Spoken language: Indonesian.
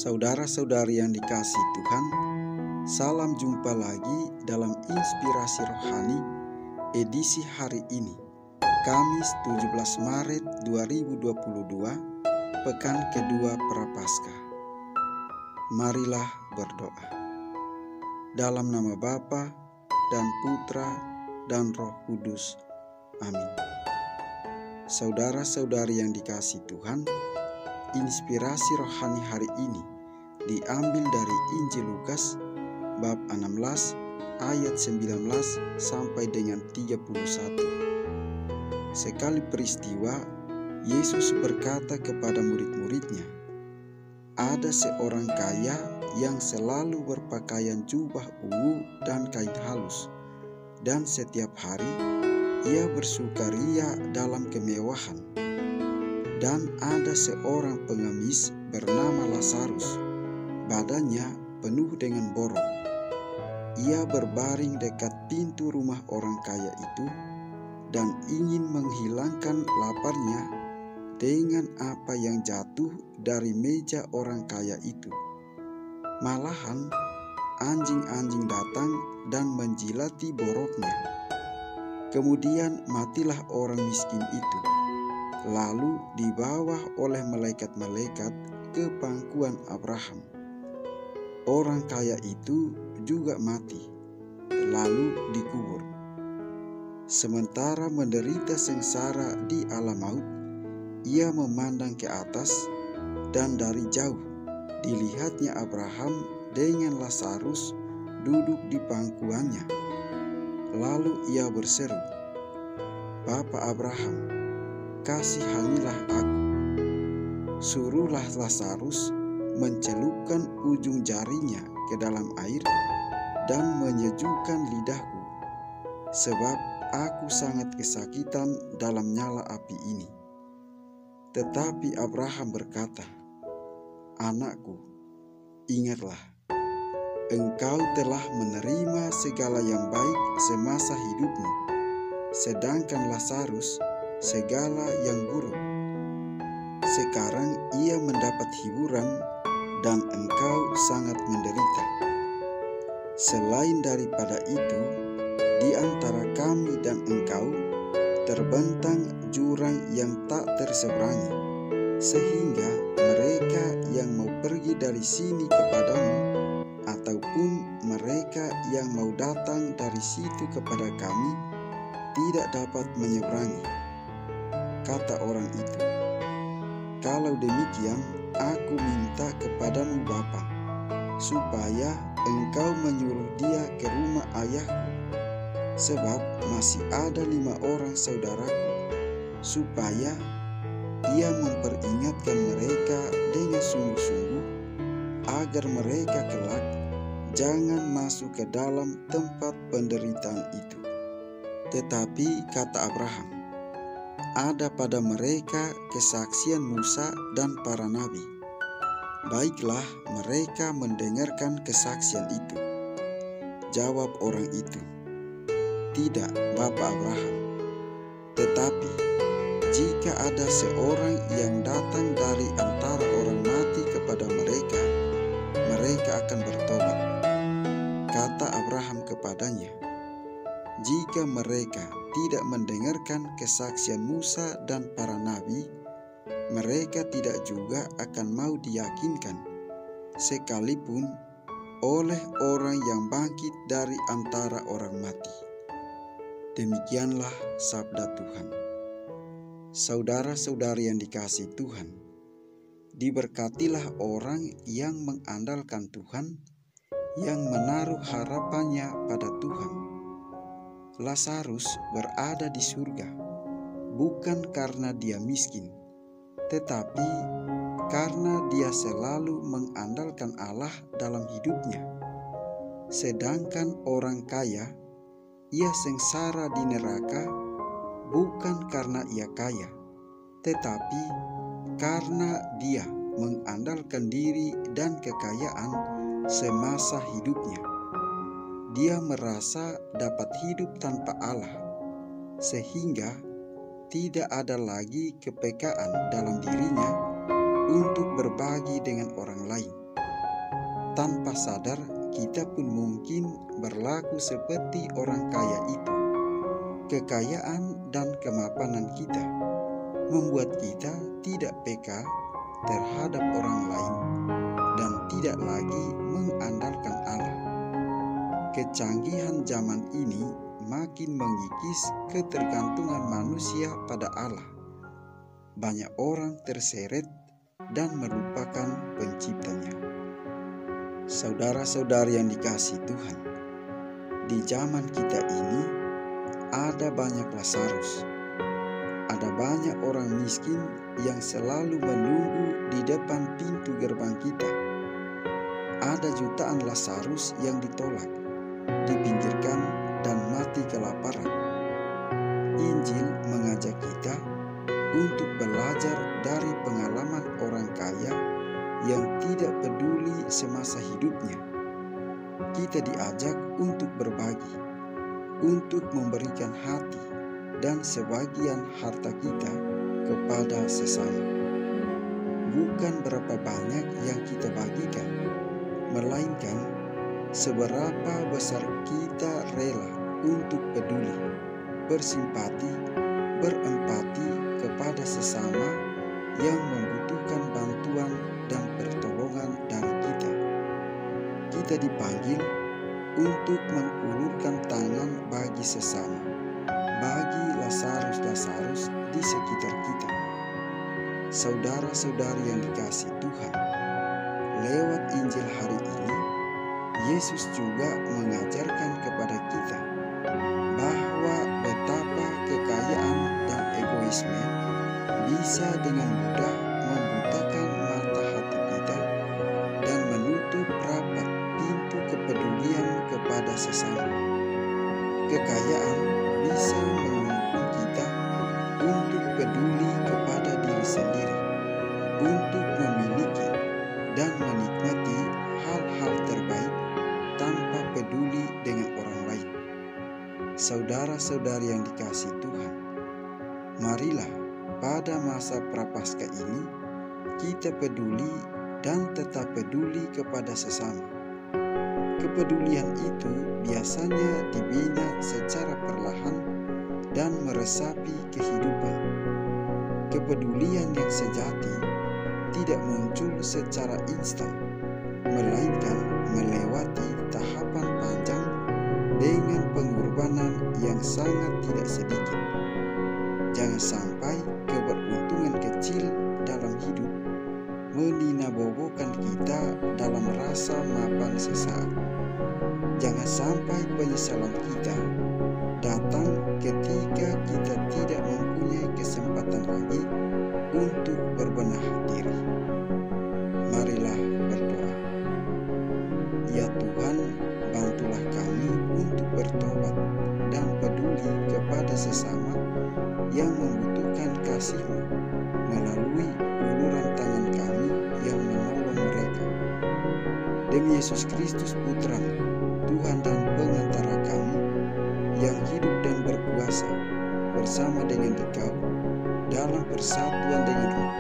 Saudara-saudari yang dikasihi Tuhan, salam jumpa lagi dalam Inspirasi Rohani edisi hari ini, Kamis 17 Maret 2022, pekan kedua Prapaskah. Marilah berdoa. Dalam nama Bapa dan Putra dan Roh Kudus. Amin. Saudara-saudari yang dikasihi Tuhan, inspirasi rohani hari ini diambil dari Injil Lukas bab 16 ayat 19 sampai dengan 31. Sekali peristiwa, Yesus berkata kepada murid-muridnya, "Ada seorang kaya yang selalu berpakaian jubah ungu dan kain halus, dan setiap hari ia bersukaria dalam kemewahan. Dan ada seorang pengemis bernama Lazarus, badannya penuh dengan borok. Ia berbaring dekat pintu rumah orang kaya itu dan ingin menghilangkan laparnya dengan apa yang jatuh dari meja orang kaya itu. Malahan anjing-anjing datang dan menjilati boroknya. Kemudian matilah orang miskin itu, lalu dibawa oleh malaikat-malaikat ke pangkuan Abraham. Orang kaya itu juga mati, lalu dikubur. Sementara menderita sengsara di alam maut, ia memandang ke atas, dan dari jauh dilihatnya Abraham dengan Lazarus duduk di pangkuannya. Lalu ia berseru, 'Bapa Abraham, kasihanilah aku. Suruhlah Lazarus mencelupkan ujung jarinya ke dalam air dan menyejukkan lidahku, sebab aku sangat kesakitan dalam nyala api ini.' Tetapi Abraham berkata, 'Anakku, ingatlah, engkau telah menerima segala yang baik semasa hidupmu, sedangkan Lazarus segala yang buruk. Sekarang ia mendapat hiburan dan engkau sangat menderita. Selain daripada itu, di antara kami dan engkau terbentang jurang yang tak terseberangi, sehingga mereka yang mau pergi dari sini kepadamu ataupun mereka yang mau datang dari situ kepada kami tidak dapat menyeberangi.' Kata orang itu, 'Kalau demikian, aku minta kepadamu Bapa, supaya engkau menyuruh dia ke rumah ayahku, sebab masih ada 5 orang saudaraku, supaya ia memperingatkan mereka dengan sungguh-sungguh, agar mereka kelak jangan masuk ke dalam tempat penderitaan itu.' Tetapi kata Abraham, 'Ada pada mereka kesaksian Musa dan para nabi. Baiklah mereka mendengarkan kesaksian itu.' Jawab orang itu, 'Tidak, Bapa Abraham. Tetapi jika ada seorang yang datang dari antara orang mati kepada mereka, mereka akan bertobat.' Kata Abraham kepadanya, 'Jika mereka tidak mendengarkan kesaksian Musa dan para nabi, mereka tidak juga akan mau diyakinkan, sekalipun oleh orang yang bangkit dari antara orang mati.' Demikianlah sabda Tuhan. Saudara-saudari yang dikasihi Tuhan, diberkatilah orang yang mengandalkan Tuhan, yang menaruh harapannya pada Tuhan. Lazarus berada di surga, bukan karena dia miskin, tetapi karena dia selalu mengandalkan Allah dalam hidupnya. Sedangkan orang kaya, ia sengsara di neraka, bukan karena ia kaya, tetapi karena dia mengandalkan diri dan kekayaan semasa hidupnya. Dia merasa dapat hidup tanpa Allah, sehingga tidak ada lagi kepekaan dalam dirinya untuk berbagi dengan orang lain. tanpa sadar kita pun mungkin berlaku seperti orang kaya itu. Kekayaan dan kemapanan kita membuat kita tidak peka terhadap orang lain dan tidak lagi mengandalkan Allah. Kecanggihan zaman ini makin mengikis ketergantungan manusia pada Allah. Banyak orang terseret dan melupakan penciptanya. Saudara-saudari yang dikasihi Tuhan, di zaman kita ini ada banyak Lazarus. Ada banyak orang miskin yang selalu menunggu di depan pintu gerbang kita. Ada jutaan Lazarus yang ditolak, dipinggirkan, dan mati kelaparan. Injil mengajak kita untuk belajar dari pengalaman orang kaya yang tidak peduli semasa hidupnya. Kita diajak untuk berbagi, untuk memberikan hati dan sebagian harta kita kepada sesama. Bukan berapa banyak yang kita bagikan, melainkan seberapa besar kita rela untuk peduli, bersimpati, berempati kepada sesama yang membutuhkan bantuan dan pertolongan dari kita. Kita dipanggil untuk mengulurkan tangan bagi sesama, bagi Lazarus-Lazarus di sekitar kita. Saudara-saudari yang dikasihi Tuhan, lewat Injil hari ini, Yesus juga mengajarkan kepada kita bahwa betapa kekayaan dan egoisme bisa dengan mudah membutakan mata hati kita dan menutup rapat pintu kepedulian kepada sesama. Kekayaan bisa menuntun kita untuk peduli kepada diri sendiri, untuk memiliki dan menikmati hal-hal terbaik tanpa peduli dengan orang lain. Saudara-saudari yang dikasihi Tuhan, marilah pada masa Prapaskah ini kita peduli dan tetap peduli kepada sesama. Kepedulian itu biasanya dibina secara perlahan dan meresapi kehidupan. Kepedulian yang sejati tidak muncul secara instan, melainkan melewati tahapan panjang dengan pengorbanan yang sangat tidak sedikit. Jangan sampai keberuntungan kecil dalam hidup meninabobokan kita dalam rasa mapan sesaat. Jangan sampai penyesalan kita datang ketika kita tidak mempunyai kesempatan lagi untuk berbenah diri. Marilah berdoa. Ya Tuhan, bantulah kami untuk bertobat dan peduli kepada sesama yang membutuhkan kasih-Mu melalui uluran tangan kami yang menolong mereka. Demi Yesus Kristus Putra-Mu, Tuhan dan pengantara kami, yang hidup dan berkuasa bersama dengan Dikau dalam persatuan dengan Roh